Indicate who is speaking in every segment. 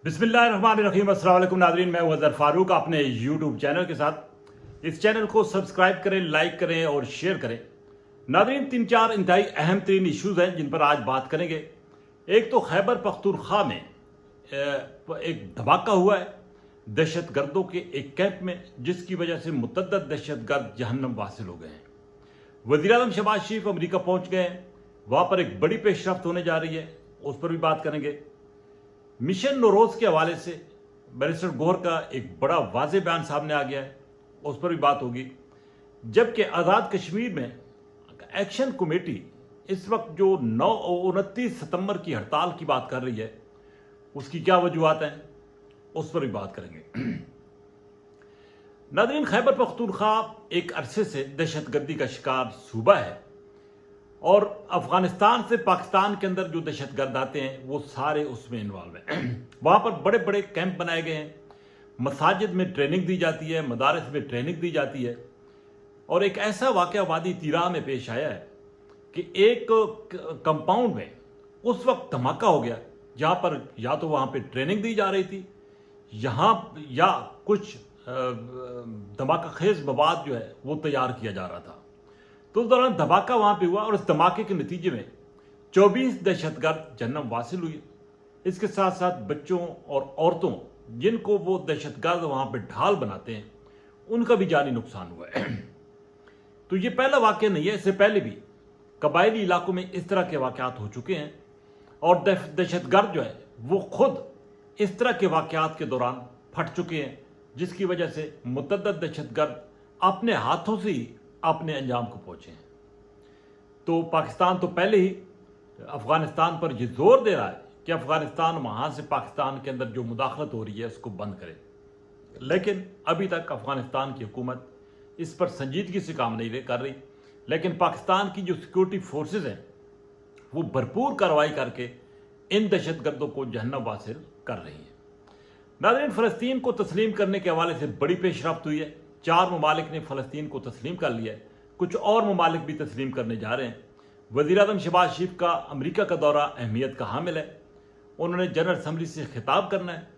Speaker 1: बिस्मिल्लाहिर्रहमानिर्रहीम। अस्सलाम वालेकुम नाज़रीन, मैं हूं अज़हर फारूक अपने यूट्यूब चैनल के साथ। इस चैनल को सब्सक्राइब करें, लाइक करें और शेयर करें। नाज़रीन, 3-4 इंतहाई अहम तरीन इशूज़ हैं जिन पर आज बात करेंगे। एक तो खैबर पख्तूनख्वा में एक धमाका हुआ है दहशत गर्दों के एक कैंप में, जिसकी वजह से मुतअद्दिद दहशत गर्द जहन्नम वासिल हो गए हैं। वज़ीर आज़म शहबाज शरीफ अमरीका पहुंच गए हैं, वहां पर एक बड़ी पेशरफ्त होने जा रही है, उस पर भी बात करेंगे। मिशन नौरोज के हवाले से बैरिस्टर गौहर का एक बड़ा वाज़े बयान सामने आ गया है, उस पर भी बात होगी। जबकि आज़ाद कश्मीर में एक्शन कमेटी इस वक्त जो 29 सितंबर की हड़ताल की बात कर रही है, उसकी क्या वजूहत हैं, उस पर भी बात करेंगे। नाज़रीन, खैबर पख्तूनख्वा एक अरसे से दहशतगर्दी का शिकार सूबा है और अफगानिस्तान से पाकिस्तान के अंदर जो दहशतगर्द आते हैं वो सारे उसमें इन्वॉल्व हैं। वहाँ पर बड़े बड़े कैंप बनाए गए हैं, मसाजिद में ट्रेनिंग दी जाती है, मदारस में ट्रेनिंग दी जाती है। और एक ऐसा वाक़या वादी तीरा में पेश आया है कि एक कंपाउंड में उस वक्त धमाका हो गया जहाँ पर या तो वहाँ पे ट्रेनिंग दी जा रही थी या कुछ धमाका खेज मवाद जो है वो तैयार किया जा रहा था। तो उस दौरान धमाका वहां पे हुआ और इस धमाके के नतीजे में 24 दहशतगर्द जहन्नम वासिल हुई। इसके साथ साथ बच्चों और औरतों जिनको वो दहशतगर्द वहां पे ढाल बनाते हैं, उनका भी जानी नुकसान हुआ है। तो ये पहला वाक़या नहीं है, इससे पहले भी कबायली इलाकों में इस तरह के वाक़यात हो चुके हैं और दहशतगर्द जो है वो खुद इस तरह के वाक़यात के दौरान फट चुके हैं, जिसकी वजह से मुतअद्दिद दहशतगर्द अपने हाथों से ही अपने अंजाम को पहुंचे हैं। तो पाकिस्तान तो पहले ही अफगानिस्तान पर यह जोर दे रहा है कि अफगानिस्तान वहां से पाकिस्तान के अंदर जो मुदाखलत हो रही है उसको बंद करे, लेकिन अभी तक अफगानिस्तान की हुकूमत इस पर संजीदगी से काम नहीं कर रही। लेकिन पाकिस्तान की जो सिक्योरिटी फोर्सेज हैं वो भरपूर कार्रवाई करके इन दहशतगर्दों को जहन्नम वासिल कर रही है। नाज़रीन, फ़लस्तीन को तस्लीम करने के हवाले से बड़ी पेशरफ्त हुई है। 4 ममालिक ने फ़लस्तीन को तस्लीम कर लिया है, कुछ और ममालिक भी तस्लीम करने जा रहे हैं। वज़ीर आज़म शहबाज शरीफ का अमरीका का दौरा अहमियत का हामिल है। उन्होंने जनरल असम्बली से खिताब करना है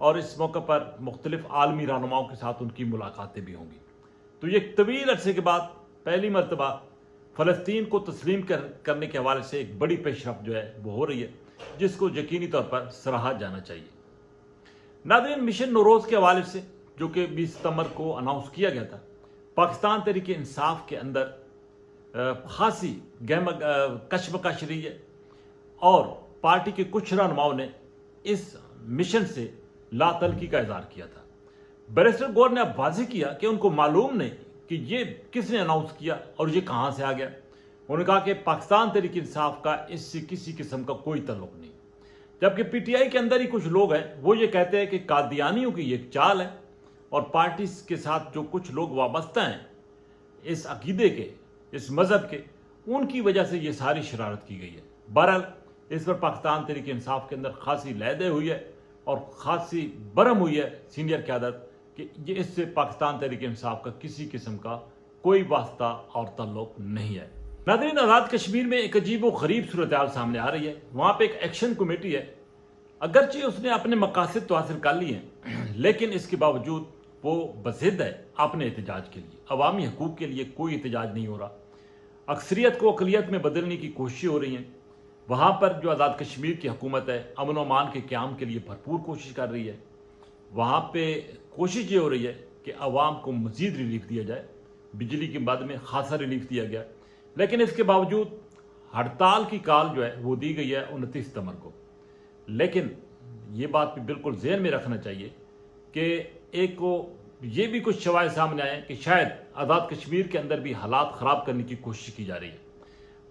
Speaker 1: और इस मौके पर मुख्तलिफ आलमी रहनुमाओं के साथ उनकी मुलाकातें भी होंगी। तो ये एक तवील अरसे के बाद पहली मरतबा फ़लस्तीन को तस्लीम करने के हवाले से एक बड़ी पेशरफ्त जो है वो हो रही है, जिसको यकीनी तौर पर सराहा जाना चाहिए। नाज़रीन, मिशन नौरोज़ के हवाले से जो कि 20 सितंबर को अनाउंस किया गया था, पाकिस्तान तहरीके इंसाफ के अंदर खासी कशमकश रही है और पार्टी के कुछ रहनुमाओं ने इस मिशन से लातलकी का इजहार किया था। बैरिस्टर गौहर ने अब वाज़ेह किया कि उनको मालूम नहीं कि ये किसने अनाउंस किया और ये कहाँ से आ गया। उन्होंने कहा कि पाकिस्तान तहरीके इंसाफ का इससे किसी किस्म का कोई तल्लुक नहीं, जबकि पीटीआई के अंदर ही कुछ लोग हैं वो ये कहते हैं कि कादियानियों की ये एक चाल है और पार्टी के साथ जो कुछ लोग वाबस्ता हैं इस अकीदे के, इस मज़हब के, उनकी वजह से ये सारी शरारत की गई है। बहरहाल इस पर पाकिस्तान तहरीके इंसाफ के अंदर खासी लहदे हुई है और खासी बरम हुई है सीनियर क़यादत कि ये इससे पाकिस्तान तहरीके इंसाफ का किसी किस्म का कोई वास्ता और ताल्लुक नहीं है। नाज़रीन, आज़ाद कश्मीर में एक अजीब व गरीब सूरत हाल सामने आ रही है। वहाँ पर एक एक्शन कमेटी है, अगरचे उसने अपने मकासद तो हासिल कर लिए हैं, लेकिन इसके बावजूद वो बज़िद है अपने एहतजाज के लिए। अवामी हकूक़ के लिए कोई एहतजाज नहीं हो रहा, अक्सरियत को अक़लियत में बदलने की कोशिश हो रही हैं। वहाँ पर जो आज़ाद कश्मीर की हुकूमत है अमन व अमान के क़याम के लिए भरपूर कोशिश कर रही है। वहाँ पे कोशिश ये हो रही है कि अवाम को मज़ीद रिलीफ दिया जाए। बिजली के बाद में खासा रिलीफ दिया गया, लेकिन इसके बावजूद हड़ताल की कॉल जो है वो दी गई है 29 सितंबर को। लेकिन ये बात भी बिल्कुल ज़हन में रखना चाहिए कि एक को ये भी कुछ शवायद सामने आए कि शायद आज़ाद कश्मीर के अंदर भी हालात ख़राब करने की कोशिश की जा रही है।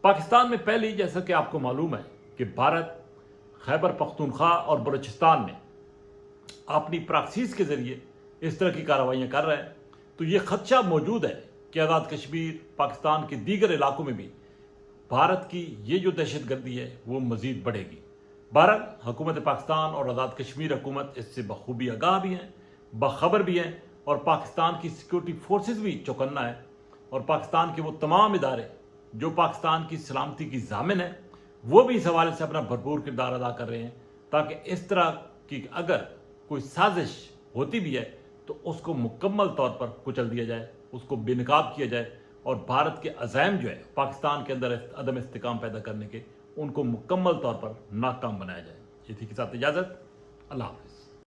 Speaker 1: पाकिस्तान में पहले ही, जैसा कि आपको मालूम है, कि भारत खैबर पख्तूनख्वा और बलूचिस्तान में अपनी प्रॉक्सीज़ के ज़रिए इस तरह की कार्रवाइयाँ कर रहा है। तो ये ख़दशा मौजूद है कि आज़ाद कश्मीर, पाकिस्तान के दीगर इलाकों में भी भारत की ये जो दहशतगर्दी है वो मज़ीद बढ़ेगी। बहरहाल हुकूमत पाकिस्तान और आज़ाद कश्मीर हुकूमत इससे बखूबी आगाह भी हैं, बाखबर भी हैं और पाकिस्तान की सिक्योरिटी फोर्सेस भी चौकन्ना है और पाकिस्तान के वो तमाम इदारे जो पाकिस्तान की सलामती की ज़ामिन है वो भी इस हवाले से अपना भरपूर किरदार अदा कर रहे हैं ताकि इस तरह کہ اگر کوئی سازش ہوتی بھی ہے تو اس کو مکمل طور پر کچل دیا جائے، اس کو بے نقاب کیا جائے، اور بھارت کے عزائم جو ہے پاکستان کے اندر عدم استحکام پیدا کرنے کے، ان کو مکمل طور پر ناکام بنایا جائے۔ اسی کے ساتھ اجازت، اللہ حافظ۔